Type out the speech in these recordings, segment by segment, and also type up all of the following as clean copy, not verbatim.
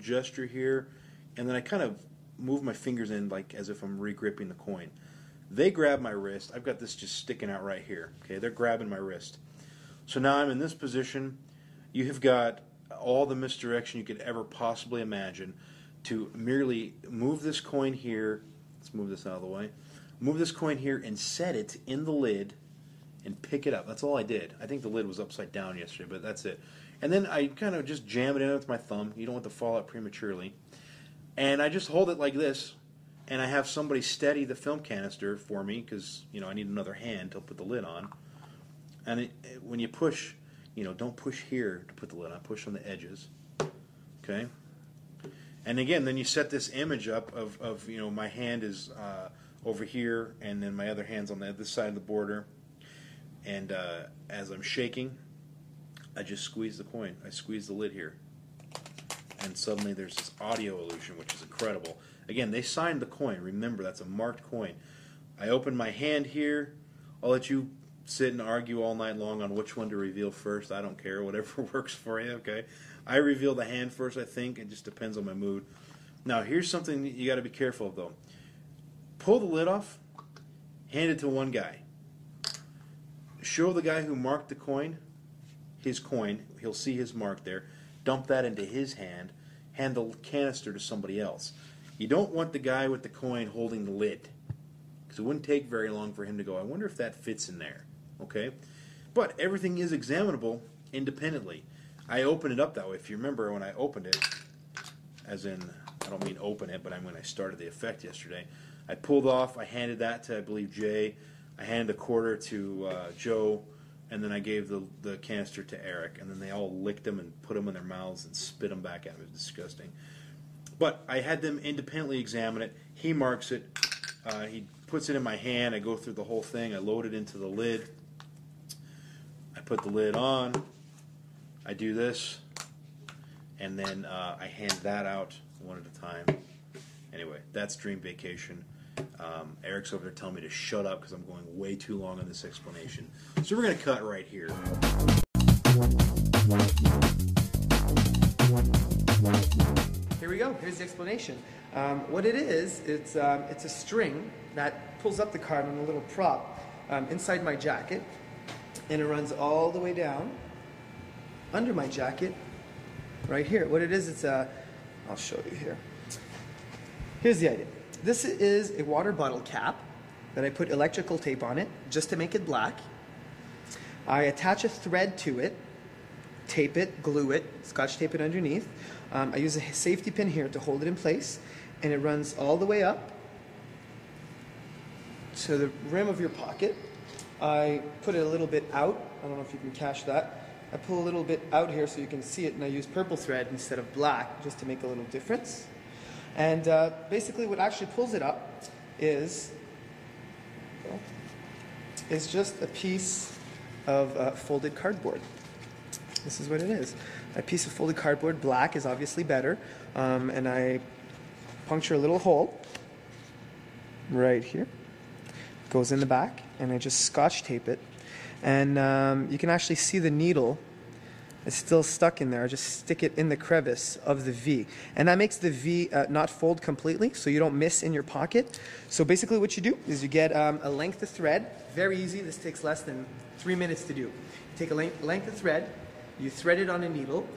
gesture here, and then I kind of move my fingers in like as if I'm re-gripping the coin. They grab my wrist. I've got this just sticking out right here. Okay, they're grabbing my wrist. So now I'm in this position. You have got all the misdirection you could ever possibly imagine to merely move this coin here. Let's move this out of the way. Move this coin here and set it in the lid and pick it up. That's all I did. I think the lid was upside down yesterday, but that's it. And then I kind of just jam it in with my thumb. You don't want it to fall out prematurely. And I just hold it like this, and I have somebody steady the film canister for me because, you know, I need another hand to put the lid on. And when you push, you know, don't push here to put the lid on. Push on the edges. Okay? And again, then you set this image up of you know, my hand is over here, and then my other hand's on the other side of the border. And as I'm shaking, I just squeeze the coin. I squeeze the lid here. And suddenly there's this audio illusion, which is incredible. Again, they signed the coin. Remember, that's a marked coin. I open my hand here. I'll let you sit and argue all night long on which one to reveal first. I don't care. Whatever works for you, okay? I reveal the hand first, I think. It just depends on my mood. Now, here's something you got to be careful of, though. Pull the lid off. Hand it to one guy. Show the guy who marked the coin his coin. He'll see his mark there. Dump that into his hand. Hand the canister to somebody else. You don't want the guy with the coin holding the lid, because it wouldn't take very long for him to go, I wonder if that fits in there. Okay? But everything is examinable independently. I open it up that way. If you remember when I opened it, as in, I don't mean open it, but I mean when I started the effect yesterday, I pulled off, I handed that to, I believe, Jay. I handed a quarter to Joe, and then I gave the canister to Eric, and then they all licked them and put them in their mouths and spit them back at me. It was disgusting. But I had them independently examine it. He marks it. He puts it in my hand. I go through the whole thing. I load it into the lid. I put the lid on. I do this. And then I hand that out one at a time. Anyway, that's Dream Vacation. Eric's over there telling me to shut up because I'm going way too long on this explanation. So we're going to cut right here. Here we go. Here's the explanation. What it is, it's a string that pulls up the card on a little prop inside my jacket, and it runs all the way down under my jacket right here. What it is, it's a, I'll show you here. Here's the idea. This is a water bottle cap that I put electrical tape on it just to make it black. I attach a thread to it, tape it, glue it, scotch tape it underneath. I use a safety pin here to hold it in place, and it runs all the way up to the rim of your pocket. I put it a little bit out. I don't know if you can catch that. I pull a little bit out here so you can see it, and I use purple thread instead of black just to make a little difference. And basically what actually pulls it up is just a piece of folded cardboard. This is what it is. A piece of folded cardboard. Black is obviously better. And I puncture a little hole right here. Goes in the back, and I just scotch tape it. And you can actually see the needle. It's still stuck in there. I just stick it in the crevice of the V. And that makes the V not fold completely, so you don't miss in your pocket. So basically what you do is you get a length of thread. Very easy. This takes less than 3 minutes to do. You take a length of thread. You thread it on a needle.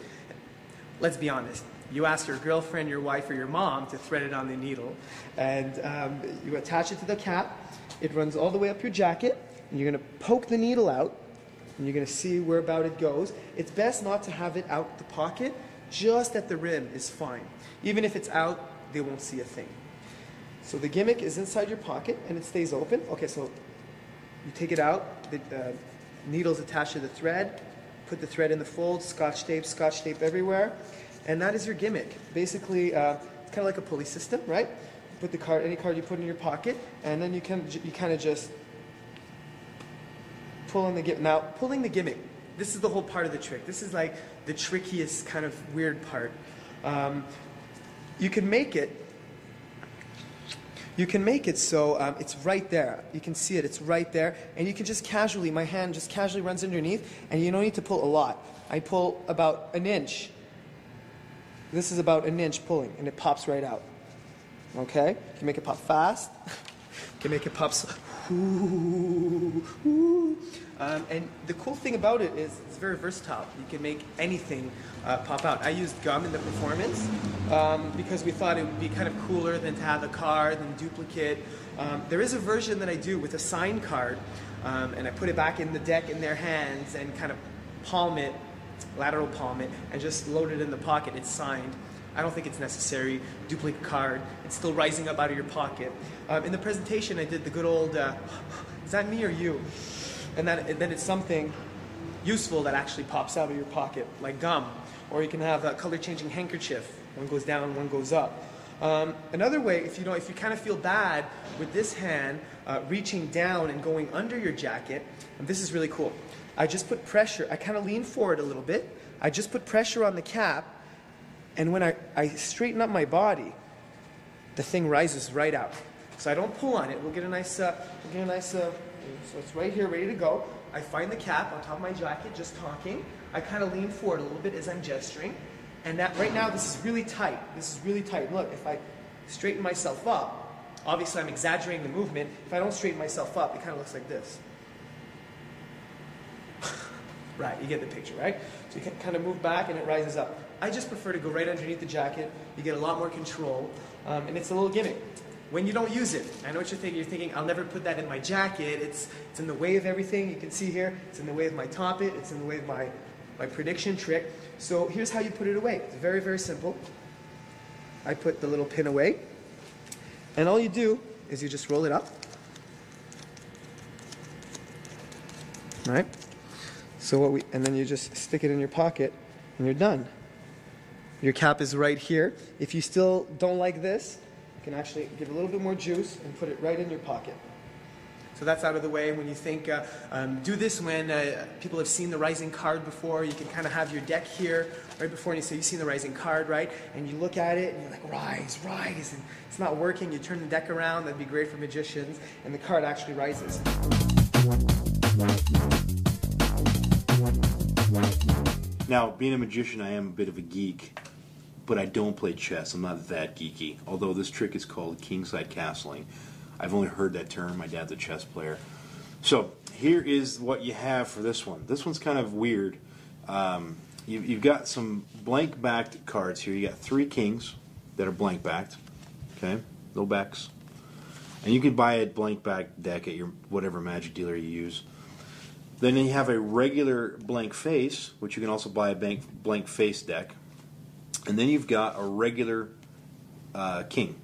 Let's be honest. You ask your girlfriend, your wife, or your mom to thread it on the needle. And you attach it to the cap. It runs all the way up your jacket. And you're going to poke the needle out. And you're going to see where about it goes. It's best not to have it out the pocket. Just at the rim is fine. Even if it's out, they won't see a thing. So the gimmick is inside your pocket, and it stays open. Okay, so you take it out. The needle's attached to the thread. Put the thread in the fold. Scotch tape everywhere. And that is your gimmick. Basically, it's kind of like a pulley system, right? You put the card, any card you put in your pocket, and then you kind of just pull on the gimmick. Now, pulling the gimmick, this is the whole part of the trick. This is like the trickiest kind of weird part. You can make it so it's right there. You can see it, it's right there. And you can just casually, my hand just casually runs underneath, and you don't need to pull a lot. I pull about an inch This is about an inch pulling, and it pops right out. Okay? You can make it pop fast. You can make it pop and the cool thing about it is it's very versatile. You can make anything pop out. I used gum in the performance because we thought it would be kind of cooler than to have a card and duplicate. There is a version that I do with a signed card, and I put it back in the deck in their hands and kind of palm it, lateral palm it, and just load it in the pocket. It's signed. I don't think it's necessary. Duplicate card. It's still rising up out of your pocket. In the presentation, I did the good old, is that me or you? And then it's something useful that actually pops out of your pocket, like gum. Or you can have a color-changing handkerchief. One goes down, one goes up. Another way, if you kind of feel bad with this hand reaching down and going under your jacket, and this is really cool. I just put pressure. I kind of lean forward a little bit. I just put pressure on the cap, and when I straighten up my body, the thing rises right out. So I don't pull on it. We'll get a nice, so it's right here, ready to go. I find the cap on top of my jacket, just talking. I kind of lean forward a little bit as I'm gesturing. And that right now, this is really tight. This is really tight. Look, if I straighten myself up, obviously I'm exaggerating the movement. If I don't straighten myself up, it kind of looks like this. Right, you get the picture, right? So you can kind of move back and it rises up. I just prefer to go right underneath the jacket. You get a lot more control, and it's a little gimmick. When you don't use it, I know what you're thinking. You're thinking, I'll never put that in my jacket. It's in the way of everything. You can see here, it's in the way of my top it. It's in the way of my prediction trick. So here's how you put it away. It's very, very simple. I put the little pin away, and all you do is you just roll it up. Right? So and then you just stick it in your pocket, and you're done. Your cap is right here. If you still don't like this, you can actually give a little bit more juice and put it right in your pocket. So that's out of the way. When you think, do this when people have seen the rising card before. You can kind of have your deck here right before, and you say, you've seen the rising card, right? And you look at it, and you're like, rise, rise. And it's not working. You turn the deck around. That'd be great for magicians. And the card actually rises. Now, being a magician, I am a bit of a geek, but I don't play chess. I'm not that geeky. Although this trick is called kingside castling. I've only heard that term. My dad's a chess player. So here is what you have for this one. This one's kind of weird. You've got some blank-backed cards here. You got 3 kings that are blank-backed. Okay, no backs. And you can buy a blank-backed deck at your whatever magic dealer you use. Then you have a regular blank face, which you can also buy a blank face deck. And then you've got a regular king,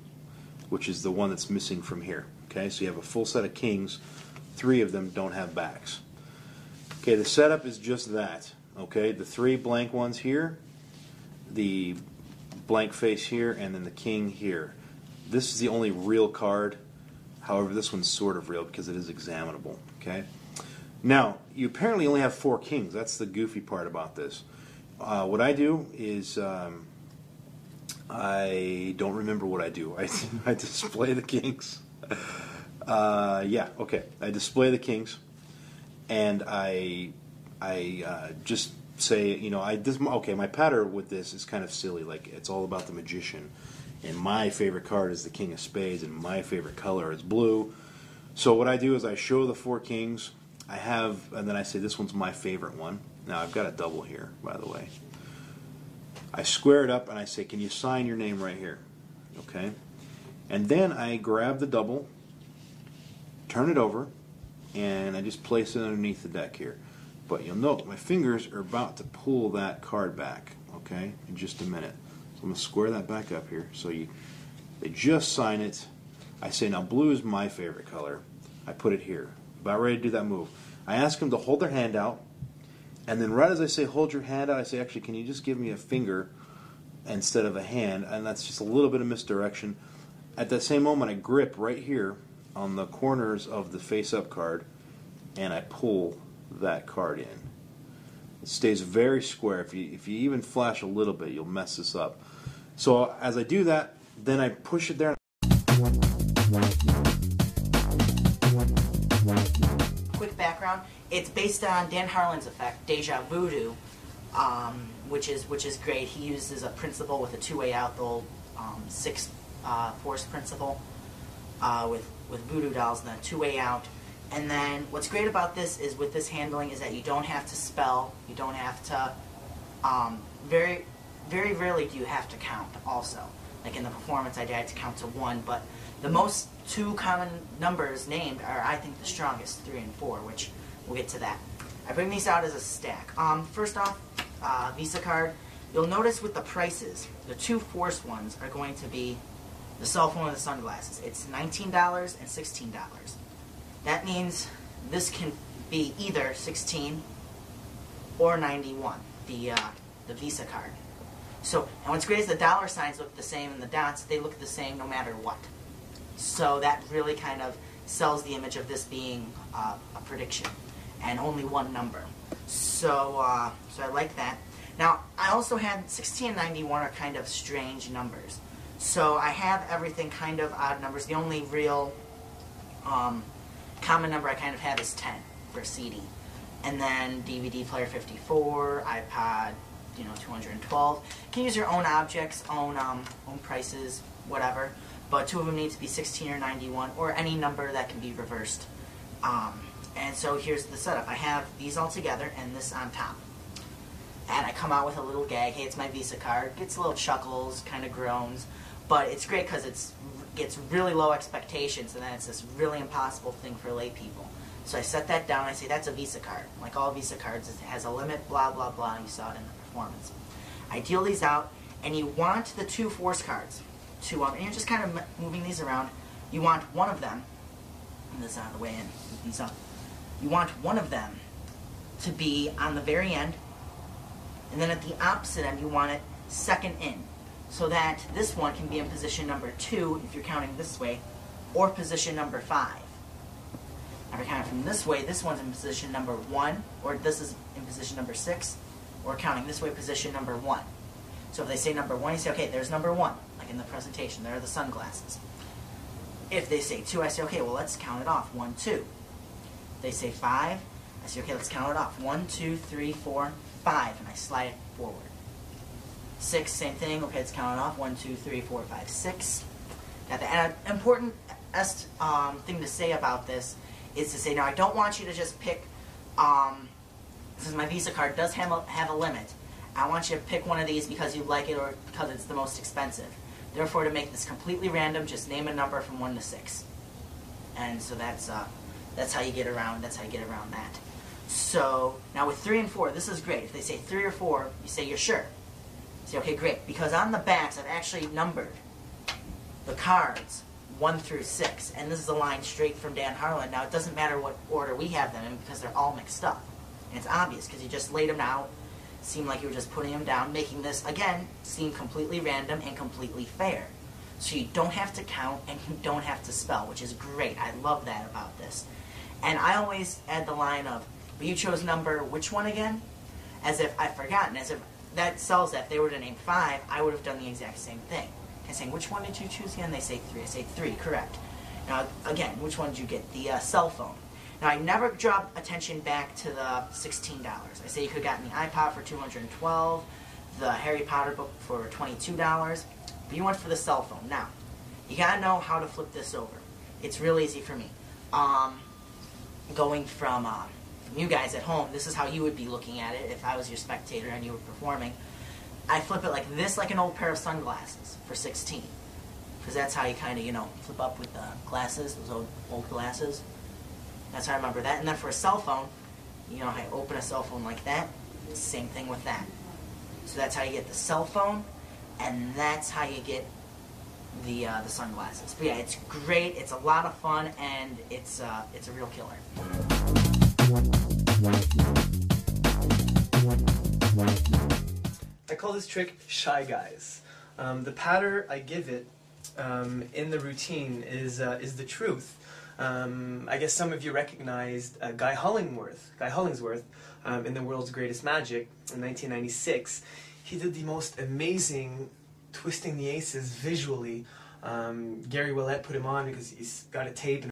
which is the one that's missing from here. Okay, so you have a full set of kings. 3 of them don't have backs. Okay, the setup is just that. Okay, the 3 blank ones here, the blank face here, and then the king here. This is the only real card. However, this one's sort of real because it is examinable. Okay. Now, you apparently only have 4 kings. That's the goofy part about this. What I do is, I don't remember what I do. I display the kings. Yeah, okay. I display the kings, and I just say, you know, okay, my pattern with this is kind of silly. Like, it's all about the magician, and my favorite card is the king of spades, and my favorite color is blue. So what I do is I show the 4 kings. And then I say, this one's my favorite one. Now, I've got a double here, by the way. I square it up, and I say, can you sign your name right here? Okay? And then I grab the double, turn it over, and I just place it underneath the deck here. But you'll note my fingers are about to pull that card back, okay, in just a minute. So I'm going to square that back up here. So they just sign it. I say, now blue is my favorite color. I put it here. About ready to do that move. I ask them to hold their hand out, and then right as I say hold your hand out, I say, actually, can you just give me a finger instead of a hand? And that's just a little bit of misdirection. At that same moment, I grip right here on the corners of the face-up card, and I pull that card in. It stays very square. If you even flash a little bit, you'll mess this up. So as I do that, then I push it there. Quick background, it's based on Dan Harlan's effect, Deja Voodoo, which is great. He uses a principle with a two-way out, the old six force principle with voodoo dolls, and then a two-way out. And then what's great about this is with this handling is that you don't have to spell, you don't have to, very rarely do you have to count also. Like in the performance I had to count to 1, but the most 2 common numbers named are, I think, the strongest, 3 and 4, which we'll get to that. I bring these out as a stack. First off, Visa card. You'll notice with the prices, the 2 force ones are going to be the cell phone and the sunglasses. It's $19 and $16. That means this can be either $16 or $91, the Visa card. So, and what's great is the dollar signs look the same and the dots, they look the same no matter what. So that really kind of sells the image of this being a prediction and only one number. So, so I like that. Now, I also had 16 and 91 are kind of strange numbers. So I have everything kind of odd numbers. The only real common number I kind of have is 10 for a CD. And then DVD player 54, iPod, 212. You can use your own objects, own prices, whatever. But 2 of them need to be 16 or 91, or any number that can be reversed. And so here's the setup. I have these all together and this on top. And I come out with a little gag. Hey, it's my Visa card. Gets little chuckles, kind of groans. But it's great because it gets really low expectations, and then it's this really impossible thing for lay people. So I set that down, and I say, that's a Visa card. Like all Visa cards, it has a limit, blah, blah, blah. You saw it in the performance. I deal these out, and you want the 2 force cards to, and you're just kind of moving these around. You want one of them, move this out of the way and move these up. You want one of them to be on the very end, and then at the opposite end, you want it second in, so that this one can be in position number 2, if you're counting this way, or position number 5. Now, if you're counting from this way, this one's in position number 1, or this is in position number 6, or counting this way, position number 1. So if they say number 1, you say, okay, there's number 1, like in the presentation, there are the sunglasses. If they say 2, I say, okay, well, let's count it off, 1, 2. If they say 5, I say, okay, let's count it off, 1, 2, 3, 4, 5, and I slide it forward. 6, same thing, okay, let's count it off, 1, 2, 3, 4, 5, 6. Got that. And an important thing to say about this is to say, now I don't want you to just pick, since my Visa card does have a limit, I want you to pick one of these because you like it or because it's the most expensive. Therefore, to make this completely random, just name a number from 1 to 6. And so that's how you get around. That's how you get around that. So now with 3 and 4, this is great. If they say 3 or 4, you say you're sure. You say okay, great, because on the backs I've actually numbered the cards 1 through 6, and this is a line straight from Dan Harlan. Now it doesn't matter what order we have them in because they're all mixed up, and it's obvious because you just laid them out. Seemed like you were just putting them down, making this, again, seem completely random and completely fair. So you don't have to count and you don't have to spell, which is great. I love that about this. And I always add the line of, but you chose number which one again? As if I've forgotten, as if that sells that. If they were to name 5, I would have done the exact same thing. And saying, which one did you choose again? They say 3. I say 3, correct. Now, again, which one did you get? The cell phone. Now, I never draw attention back to the $16. I say you could have gotten the iPod for $212, the Harry Potter book for $22, but you went for the cell phone. Now, you gotta know how to flip this over. It's real easy for me. Going from you guys at home, this is how you would be looking at it if I was your spectator and you were performing. I flip it like this, like an old pair of sunglasses for 16. Because that's how you kind of, flip up with the glasses, those old glasses. That's how I remember that. And then for a cell phone, I open a cell phone like that. Same thing with that. So that's how you get the cell phone, and that's how you get the sunglasses. But yeah, it's great. It's a lot of fun, and it's a real killer. I call this trick Shy Guys. The patter I give it in the routine is the truth. I guess some of you recognized Guy Hollingsworth in The World's Greatest Magic in 1996. He did the most amazing twisting the aces visually. Gary Willett put him on because he's got a tape